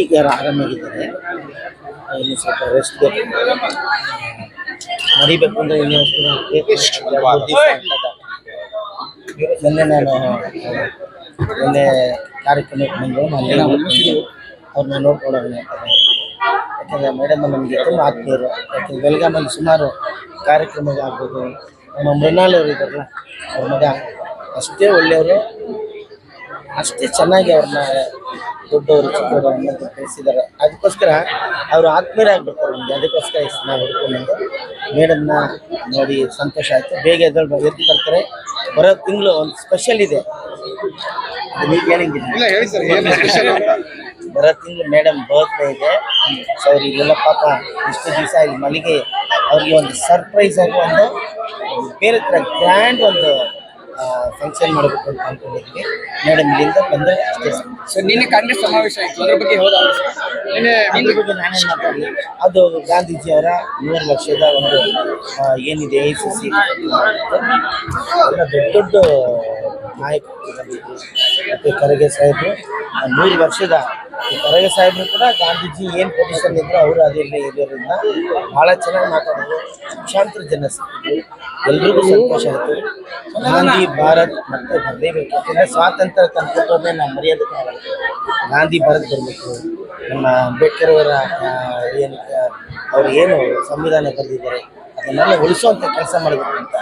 ಈಗ ಯಾರು ಆರಾಮಾಗಿದ್ದಾರೆ. ಇನ್ನು ಸ್ವಲ್ಪ ರೆಸ್ಟ್ ಬೇಕು. ಮರಿಬೇಕು ಅಂದ್ರೆ ಇನ್ನೂ ನಿನ್ನೆ ನಾನು ನಿನ್ನೆ ಕಾರ್ಯಕ್ರಮಕ್ಕೆ ಬಂದು ಅವ್ರನ್ನ ನೋಡ್ಕೊಳ್ಳೋಣ ಅಂತಾರೆ. ಯಾಕಂದರೆ ಮೇಡಮ್ ನಮಗೆ ತುಂಬ ಆತ್ಮೀಯರು. ಯಾಕೆಂದರೆ ಬೆಳಗಾಮಲ್ಲಿ ಸುಮಾರು ಕಾರ್ಯಕ್ರಮಗಳಾಗ್ಬೋದು. ನಮ್ಮ ಮೃಣಾಲ್ ಅವರು ಇದ್ದಾರಲ್ಲ, ಅವ್ರ ಮಗ ಅಷ್ಟೇ ಒಳ್ಳೆಯವರು, ಅಷ್ಟೇ ಚೆನ್ನಾಗಿ ಅವ್ರನ್ನ ದೊಡ್ಡವರು ಚಿಕ್ಕವರು ಅನ್ನೋದು ಬೆಳೆಸಿದ್ದಾರೆ. ಅದಕ್ಕೋಸ್ಕರ ಅವರು ಆತ್ಮೀಯರಾಗಬೇಕು ನಮಗೆ. ಅದಕ್ಕೋಸ್ಕರ ಇಷ್ಟು ನಾವು ಹುಡ್ಕೊಂಡು ಮೇಡಮ್ನ ನೋಡಿ ಸಂತೋಷ ಆಯಿತು. ಬೇಗ ಎದ್ದು ಬರ್ತಾರೆ. ಬರೋ ತಿಂಗಳು ಒಂದು ಸ್ಪೆಷಲ್ ಇದೆ, ನೀವು ಹೇಳಂಗಿಲ್ಲ. ಬರೋ ತಿಂಗಳು ಮೇಡಮ್ ಬರ್ತ್ಡೇ ಇದೆ. ಸೊ ಅವ್ರು ಇಲ್ಲೆಲ್ಲ ಪಾಪ ಇಷ್ಟು ದಿವಸ ಇಲ್ಲಿ ಮಲ್ಲಿಗೆ ಅವ್ರಿಗೆ ಒಂದು ಸರ್ಪ್ರೈಸ್ ಆಗಿ ಒಂದು ಬೇರೆ ಥರ ಗ್ರ್ಯಾಂಡ್ ಒಂದು ಫಂಕ್ಷನ್ ಮಾಡಬೇಕು ಅಂತ ಅಂದ್ಕೊಂಡಿದ್ವಿ. ಮೇಡಮ್ ಇಲ್ಲಿಂದ ಬಂದರೆ ಅಷ್ಟೇ. ಸೊ ನಿನ್ನೆ ಕಾಂಗ್ರೆಸ್ ಸಮಾವೇಶ ಆಯಿತು, ಅದ್ರ ಬಗ್ಗೆ ಹೋದ ಅದ್ರ ಬಗ್ಗೆ ನಾನೇನು ಮಾತಾಡಲಿ. ಅದು ಗಾಂಧೀಜಿಯವರ 100 ವರ್ಷದ ಒಂದು ಏನಿದೆ AICC ಎಲ್ಲ ದೊಡ್ಡ ದೊಡ್ಡ ನಾಯಕರು ಬಂದಿದ್ರು. ಮತ್ತು ಖರ್ಗೆ ಸಾಹೇಬರು 100 ವರ್ಷದ ಖರ್ಗೆ ಸಾಹೇಬರು ಕೂಡ ಗಾಂಧೀಜಿ ಏನು ಪೊಸಿಷನ್ ಇದ್ರು ಅವರು ಅದಿರಲಿ ಇರೋದ್ರಿಂದ ಭಾಳ ಚೆನ್ನಾಗಿ ಮಾತಾಡಿದ್ರು. ಲಕ್ಷಾಂತರ ಜನ ಸಿಕ್ಕಿದ್ರು, ಎಲ್ರಿಗೂ ಸಂತೋಷ ಆಯಿತು. ಗಾಂಧಿ ಭಾರತ್ ಮತ್ತೆ ಬರಲೇಬೇಕು. ಯಾಕೆಂದರೆ ಸ್ವಾತಂತ್ರ್ಯ ತಂದುಕೊಟ್ಟವ್ರನ್ನೇ ನಾವು ಮರ್ಯಾದಕ್ಕಾಗಲ್ಲ. ಗಾಂಧಿ ಭಾರತ್ ಬರಬೇಕು. ನಮ್ಮ ಅಂಬೇಡ್ಕರ್ ಅವರ ಅವರು ಏನು ಸಂವಿಧಾನ ಬರೆದಿದ್ದಾರೆ ಅದನ್ನೆಲ್ಲ ಉಳಿಸುವಂಥ ಕೆಲಸ ಮಾಡಬೇಕು ಅಂತ.